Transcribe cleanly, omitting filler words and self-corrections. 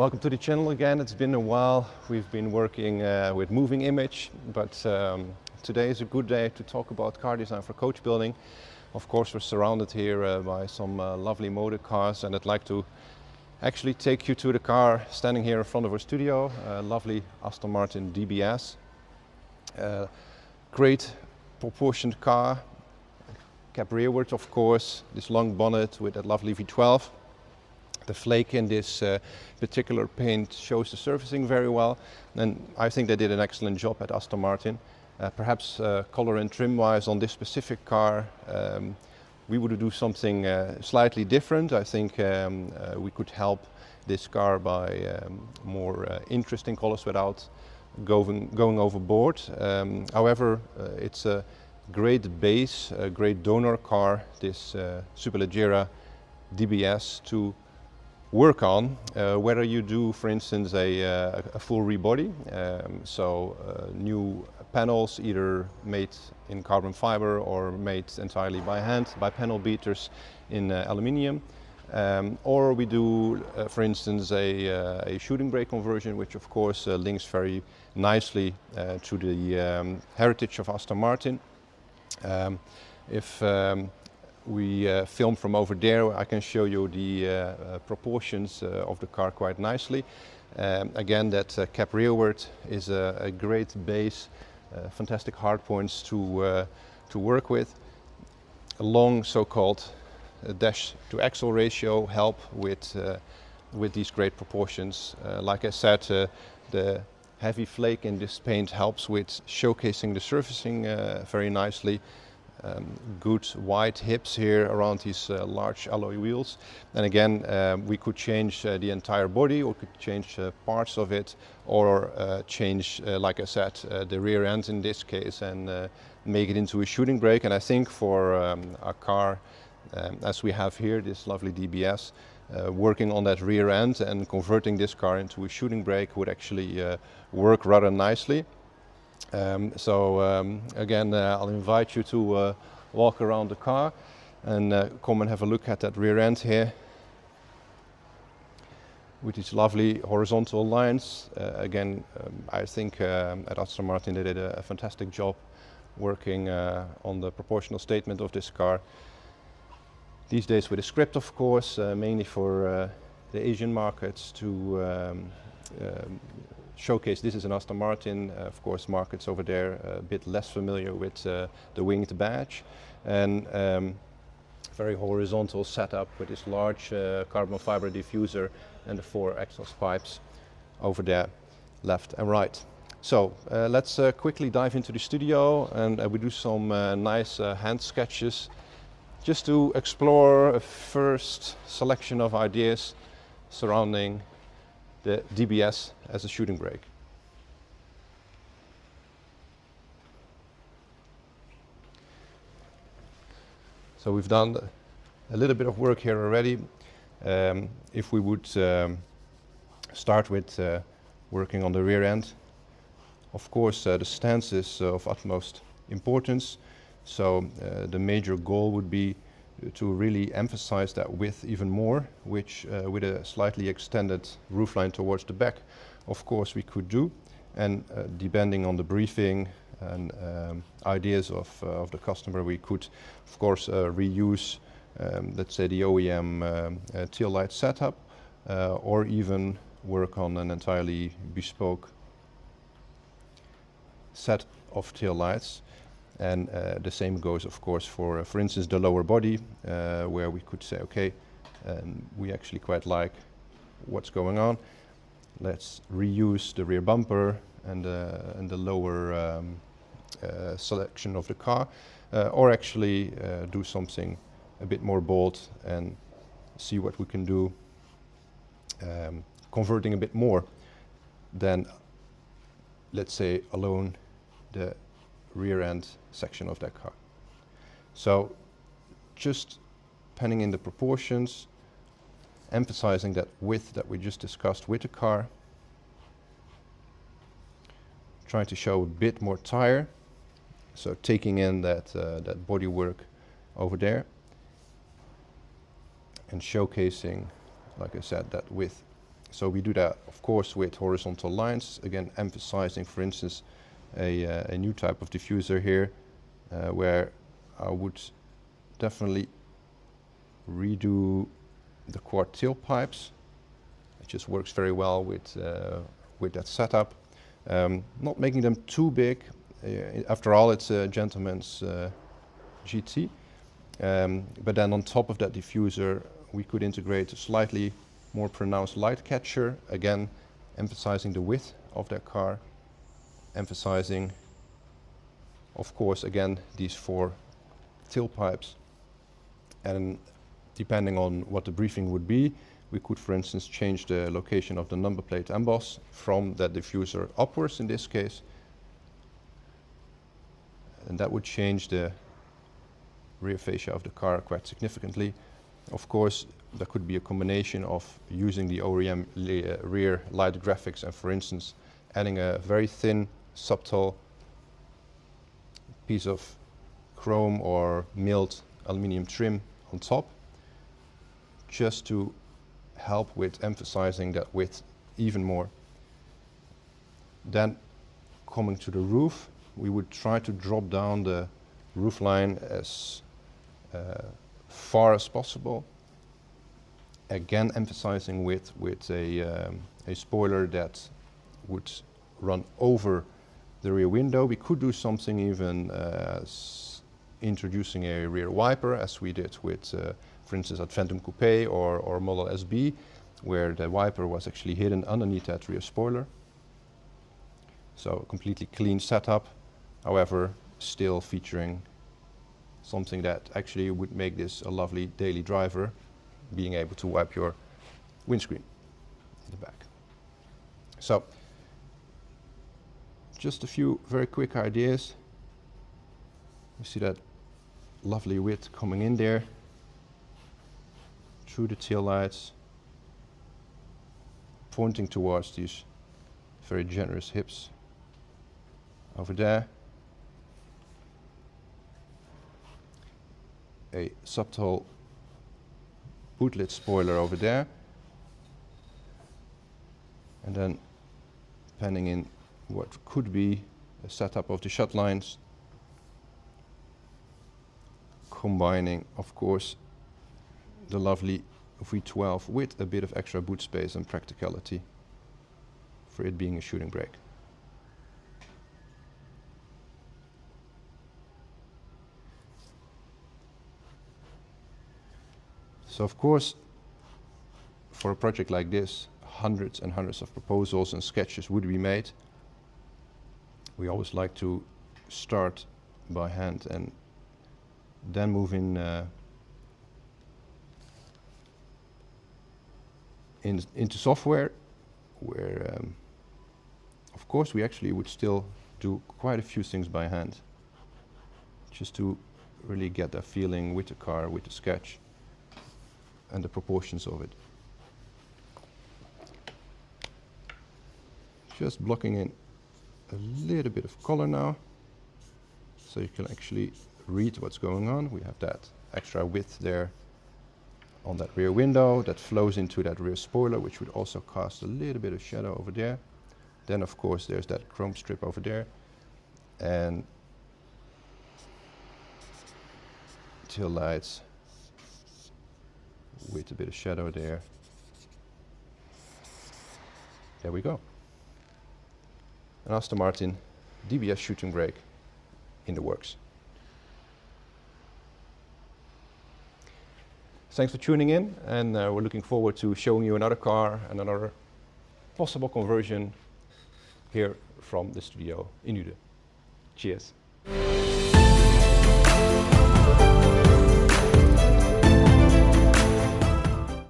Welcome to the channel again. It's been a while. We've been working with moving image, but today is a good day to talk about car design for coach building. Of course, we're surrounded here by some lovely motor cars, and I'd like to actually take you to the car standing here in front of our studio, a lovely Aston Martin DBS. Great proportioned car, cab rearward of course, this long bonnet with that lovely V12. The flake in this particular paint shows the surfacing very well, and I think they did an excellent job at Aston Martin. Perhaps color and trim wise on this specific car we would do something slightly different. I think we could help this car by more interesting colors without going overboard. However, it's a great base, a great donor car, this Superleggera DBS, to work on, whether you do, for instance, a full rebody, so new panels either made in carbon fiber or made entirely by hand by panel beaters in aluminium, or we do, for instance, a shooting brake conversion, which of course links very nicely to the heritage of Aston Martin. If we film from over there, I can show you the proportions of the car quite nicely. Again, that cab rearward is a great base, fantastic hard points to work with. A long so-called dash to axle ratio help with these great proportions. Like I said, the heavy flake in this paint helps with showcasing the surfacing very nicely. Good wide hips here around these large alloy wheels, and again we could change the entire body, or could change parts of it, or change, like I said, the rear end in this case, and make it into a shooting brake. And I think for a car as we have here, this lovely DBS, working on that rear end and converting this car into a shooting brake would actually work rather nicely. Again, I'll invite you to walk around the car and come and have a look at that rear end here with these lovely horizontal lines. Again, I think at Aston Martin they did a fantastic job working on the proportional statement of this car. These days with a script, of course, mainly for the Asian markets, to showcase this is an Aston Martin. Of course, markets over there a bit less familiar with the winged badge, and very horizontal setup with this large carbon fiber diffuser and the 4 exhaust pipes over there, left and right. So let's quickly dive into the studio, and we do some nice hand sketches just to explore a first selection of ideas surrounding the DBS as a shooting brake. So we've done a little bit of work here already. If we would start with working on the rear end, of course the stance is of utmost importance. So the major goal would be to really emphasize that width even more, which with a slightly extended roofline towards the back, of course we could do, and depending on the briefing and ideas of the customer, we could of course reuse let's say the OEM tail light setup, or even work on an entirely bespoke set of tail lights. And the same goes, of course, for instance, the lower body, where we could say, okay, we actually quite like what's going on. Let's reuse the rear bumper and the lower selection of the car, or actually do something a bit more bold and see what we can do, converting a bit more than, let's say, alone the rear end section of that car. So just penning in the proportions, emphasizing that width that we just discussed with the car, trying to show a bit more tire, so taking in that that bodywork over there, and showcasing, like I said, that width So we do that, of course, with horizontal lines, again emphasizing, for instance, a new type of diffuser here, where I would definitely redo the quad tailpipes. It just works very well with that setup. Not making them too big. After all, it's a gentleman's GT. But then on top of that diffuser, we could integrate a slightly more pronounced light catcher, again emphasizing the width of that car, emphasizing, of course, again these 4 tailpipes. And depending on what the briefing would be, we could, for instance, change the location of the number plate emboss from that diffuser upwards in this case. And that would change the rear fascia of the car quite significantly. Of course, there could be a combination of using the OEM rear light graphics and, for instance, adding a very thin, subtle piece of chrome or milled aluminium trim on top, just to help with emphasizing that width even more. Then coming to the roof, we would try to drop down the roof line as far as possible. Again, emphasizing with a spoiler that would run over the rear window. We could do something even as introducing a rear wiper, as we did with, for instance, at Phantom Coupe or Model SB, where the wiper was actually hidden underneath that rear spoiler. So a completely clean setup, however, still featuring something that actually would make this a lovely daily driver, being able to wipe your windscreen in the back. So, just a few very quick ideas. You see that lovely width coming in there, through the tail lights, pointing towards these very generous hips over there. A subtle bootlit spoiler over there, and then penning in what could be a setup of the shut lines, combining, of course, the lovely V12 with a bit of extra boot space and practicality for it being a shooting brake. So of course, for a project like this, hundreds and hundreds of proposals and sketches would be made. We always like to start by hand and then move into software, where of course we actually would still do quite a few things by hand, just to really get that feeling with the car, with the sketch, and the proportions of it. Just blocking in a little bit of color now, so you can actually read what's going on. We have that extra width there on that rear window that flows into that rear spoiler, which would also cast a little bit of shadow over there. Then of course there's that chrome strip over there, and tail lights with a bit of shadow there. There we go. An Aston Martin DBS shooting brake in the works. Thanks for tuning in, and we're looking forward to showing you another car and another possible conversion here from the studio in Uden. Cheers.